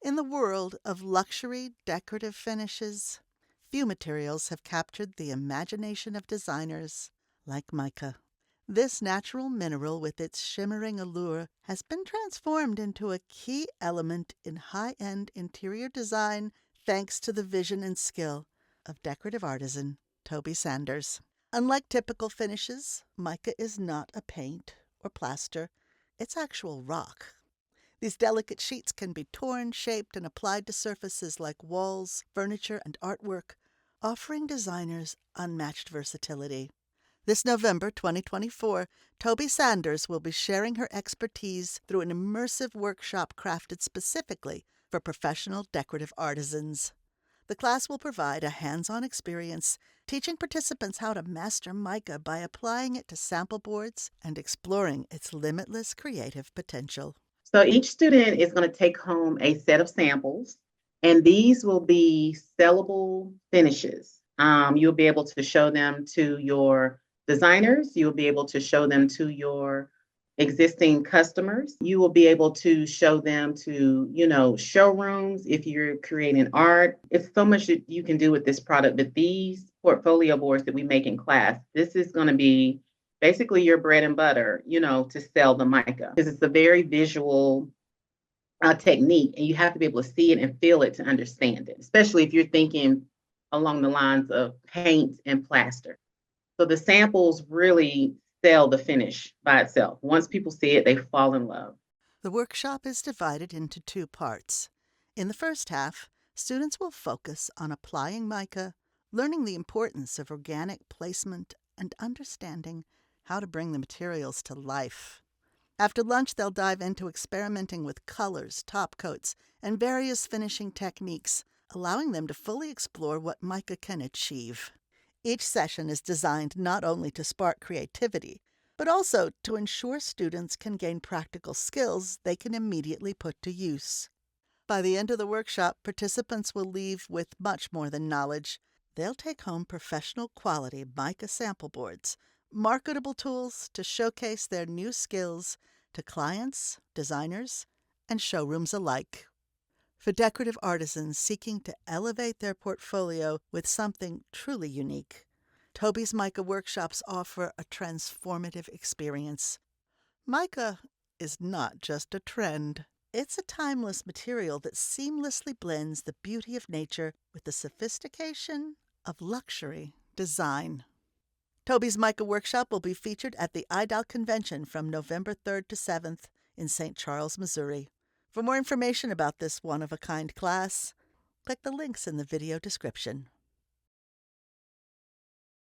In the world of luxury decorative finishes, few materials have captured the imagination of designers like mica. This natural mineral with its shimmering allure has been transformed into a key element in high-end interior design thanks to the vision and skill of decorative artisan Tobey Sanders. Unlike typical finishes, mica is not a paint or plaster, it's actual rock. These delicate sheets can be torn, shaped, and applied to surfaces like walls, furniture, and artwork, offering designers unmatched versatility. This November 2024, Tobey Sanders will be sharing her expertise through an immersive workshop crafted specifically for professional decorative artisans. The class will provide a hands-on experience, teaching participants how to master mica by applying it to sample boards and exploring its limitless creative potential. So each student is going to take home a set of samples, and these will be sellable finishes. You'll be able to show them to your designers. You'll be able to show them to your existing customers. You will be able to show them to, showrooms if you're creating art. It's so much that you can do with this product, but these portfolio boards that we make in class, this is going to be basically your bread and butter, to sell the mica, because it's a very visual technique, and you have to be able to see it and feel it to understand it, especially if you're thinking along the lines of paint and plaster. So the samples really sell the finish by itself. Once people see it, they fall in love. The workshop is divided into two parts. In the first half, students will focus on applying mica, learning the importance of organic placement, and understanding how to bring the materials to life. After lunch, they'll dive into experimenting with colors, top coats, and various finishing techniques, allowing them to fully explore what mica can achieve. Each session is designed not only to spark creativity, but also to ensure students can gain practical skills they can immediately put to use. By the end of the workshop, participants will leave with much more than knowledge. They'll take home professional quality mica sample boards, marketable tools to showcase their new skills to clients, designers, and showrooms alike. For decorative artisans seeking to elevate their portfolio with something truly unique, Tobey's Mica workshops offer a transformative experience. Mica is not just a trend. It's a timeless material that seamlessly blends the beauty of nature with the sophistication of luxury design. Tobey's Mica workshop will be featured at the IDAL Convention from November 3rd to 7th in St. Charles, Missouri. For more information about this one-of-a-kind class, click the links in the video description.